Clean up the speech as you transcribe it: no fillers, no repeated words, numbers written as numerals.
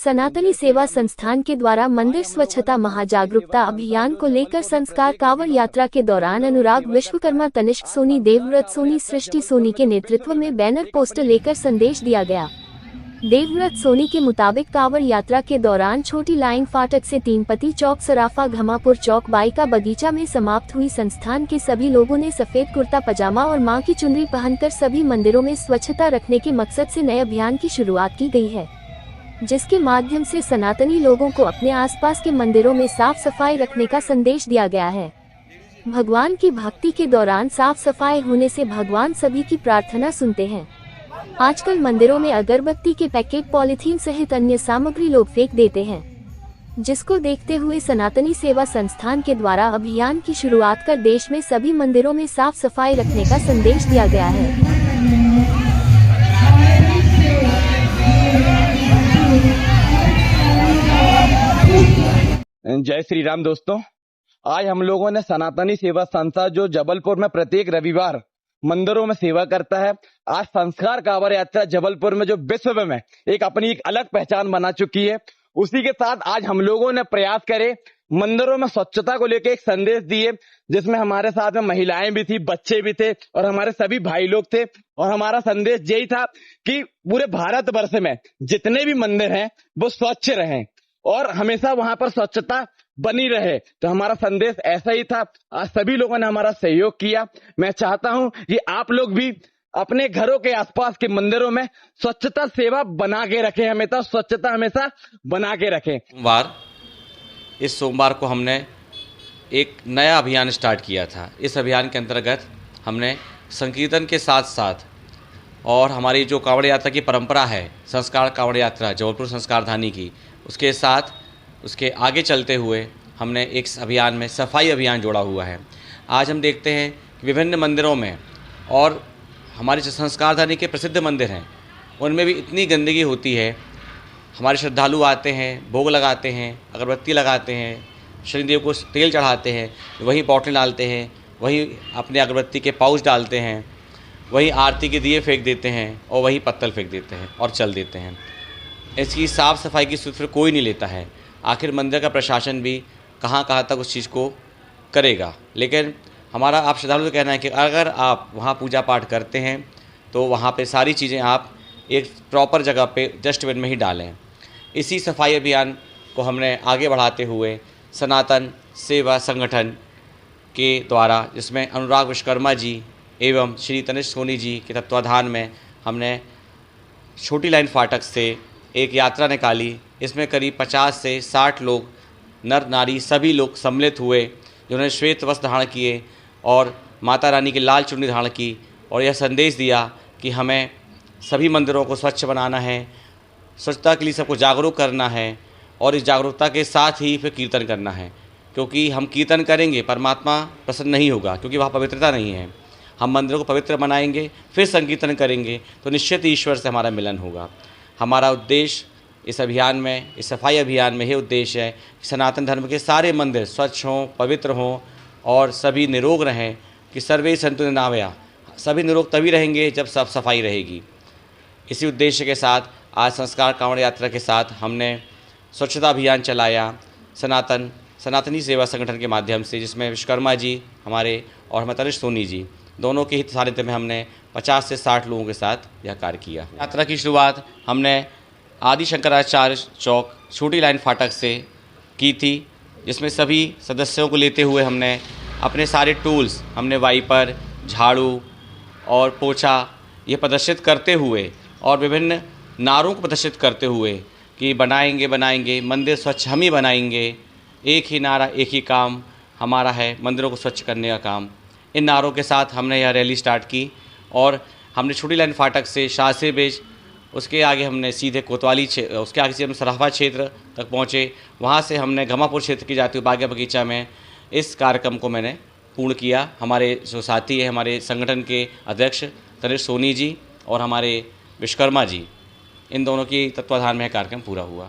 सनातनी सेवा संस्थान के द्वारा मंदिर स्वच्छता महाजागरूकता अभियान को लेकर संस्कार कांवड़ यात्रा के दौरान अनुराग विश्वकर्मा, तनिष्क सोनी, देवव्रत सोनी, सृष्टि सोनी के नेतृत्व में बैनर पोस्टर लेकर संदेश दिया गया। देवव्रत सोनी के मुताबिक कांवड़ यात्रा के दौरान छोटी लाइन फाटक से तीनपति चौक, सराफा, घमापुर चौक, बाइका बगीचा में समाप्त हुई। संस्थान के सभी लोगों ने सफेद कुर्ता पजामा और मां की चुनरी पहनकर सभी मंदिरों में स्वच्छता रखने के मकसद से नए अभियान की शुरुआत की गई है, जिसके माध्यम से सनातनी लोगों को अपने आसपास के मंदिरों में साफ सफाई रखने का संदेश दिया गया है। भगवान की भक्ति के दौरान साफ सफाई होने से भगवान सभी की प्रार्थना सुनते हैं। आजकल मंदिरों में अगरबत्ती के पैकेट, पॉलीथीन सहित अन्य सामग्री लोग फेंक देते हैं, जिसको देखते हुए सनातनी सेवा संस्थान के द्वारा अभियान की शुरुआत कर देश में सभी मंदिरों में साफ सफाई रखने का संदेश दिया गया है। जय श्री राम दोस्तों, आज हम लोगों ने सनातनी सेवा संस्था जो जबलपुर में प्रत्येक रविवार मंदिरों में सेवा करता है, आज संस्कार कांवड़ यात्रा जबलपुर में जो विश्व में अपनी एक अलग पहचान बना चुकी है, उसी के साथ आज हम लोगों ने प्रयास करे मंदिरों में स्वच्छता को लेकर एक संदेश दिए, जिसमें हमारे साथ में महिलाएं भी थी, बच्चे भी थे और हमारे सभी भाई लोग थे। और हमारा संदेश यही था कि पूरे भारतवर्ष में जितने भी मंदिर हैं वो स्वच्छ रहें और हमेशा वहां पर स्वच्छता बनी रहे। तो हमारा संदेश ऐसा ही था। आज सभी लोगों ने हमारा सहयोग किया। मैं चाहता हूं कि आप लोग भी अपने घरों के आसपास के मंदिरों में स्वच्छता सेवा बना के रखें, हमेशा स्वच्छता हमेशा बना के रखें। इस सोमवार को हमने एक नया अभियान स्टार्ट किया था। इस अभियान के अंतर्गत हमने संकीर्तन के साथ साथ और हमारी जो कांवड़ यात्रा की परंपरा है, संस्कार कांवड़ यात्रा जबलपुर संस्कारधानी की, उसके साथ उसके आगे चलते हुए हमने एक अभियान में सफाई अभियान जोड़ा हुआ है। आज हम देखते हैं कि विभिन्न मंदिरों में और हमारे जो संस्कारधानी के प्रसिद्ध मंदिर हैं उनमें भी इतनी गंदगी होती है। हमारे श्रद्धालु आते हैं, भोग लगाते हैं, अगरबत्ती लगाते हैं, शनिदेव को तेल चढ़ाते हैं, वहीं बॉटल डालते हैं, वहीं अपने अगरबत्ती के पाउच डालते हैं, वहीं आरती के दिए फेंक देते हैं और वहीं पत्तल फेंक देते हैं और चल देते हैं। इसकी साफ़ सफाई की सूत्र कोई नहीं लेता है। आखिर मंदिर का प्रशासन भी कहाँ तक उस चीज़ को करेगा। लेकिन हमारा आप श्रद्धालु कहना है कि अगर आप वहाँ पूजा पाठ करते हैं तो वहाँ पे सारी चीज़ें आप एक प्रॉपर जगह पे डस्टबिन में ही डालें। इसी सफाई अभियान को हमने आगे बढ़ाते हुए सनातन सेवा संगठन के द्वारा, जिसमें अनुराग विश्वकर्मा जी एवं श्री तनिष्क सोनी जी के तत्वाधान में हमने छोटी लाइन फाटक से एक यात्रा निकाली। इसमें करीब 50 से 60 लोग, नर नारी सभी लोग सम्मिलित हुए, जिन्होंने श्वेत वस्त्र धारण किए और माता रानी की लाल चुन्नी धारण की और यह संदेश दिया कि हमें सभी मंदिरों को स्वच्छ बनाना है, स्वच्छता के लिए सबको जागरूक करना है और इस जागरूकता के साथ ही फिर कीर्तन करना है, क्योंकि हम कीर्तन करेंगे परमात्मा प्रसन्न नहीं होगा, क्योंकि वहाँ पवित्रता नहीं है। हम मंदिरों को पवित्र बनाएंगे, फिर संकीर्तन करेंगे तो निश्चित ईश्वर से हमारा मिलन होगा। हमारा उद्देश्य इस अभियान में, इस सफाई अभियान में यह उद्देश्य है कि सनातन धर्म के सारे मंदिर स्वच्छ हों, पवित्र हों और सभी निरोग रहें। कि सर्वे सन्तु निरामया, सभी निरोग तभी रहेंगे जब साफ सफाई रहेगी। इसी उद्देश्य के साथ आज संस्कार कांवड़ यात्रा के साथ हमने स्वच्छता अभियान चलाया सनातनी सेवा संगठन के माध्यम से, जिसमें विश्वकर्मा जी हमारे और हमारे तनिष्क सोनी जी दोनों के हित सानिध्य में हमने 50 से 60 लोगों के साथ यह कार्य किया। यात्रा की शुरुआत हमने आदि शंकराचार्य चौक छोटी लाइन फाटक से की थी, जिसमें सभी सदस्यों को लेते हुए हमने अपने सारे टूल्स, हमने वाइपर, झाड़ू और पोछा ये प्रदर्शित करते हुए और विभिन्न नारों को प्रदर्शित करते हुए कि बनाएंगे मंदिर स्वच्छ हम ही बनाएंगे, एक ही नारा एक ही काम हमारा है, मंदिरों को स्वच्छ करने का काम। इन नारों के साथ हमने यह रैली स्टार्ट की और हमने छोटी लाइन फाटक से शाहसे बेज, उसके आगे हमने सीधे कोतवाली उसके आगे से हम सराफा क्षेत्र तक पहुँचे। वहाँ से हमने घमापुर क्षेत्र की जाती हुई बागा बगीचा में इस कार्यक्रम को मैंने पूर्ण किया। हमारे जो साथी हैं, हमारे संगठन के अध्यक्ष तनिष्क सोनी जी और हमारे विश्वकर्मा जी, इन दोनों की तत्वाधान में कार्यक्रम पूरा हुआ।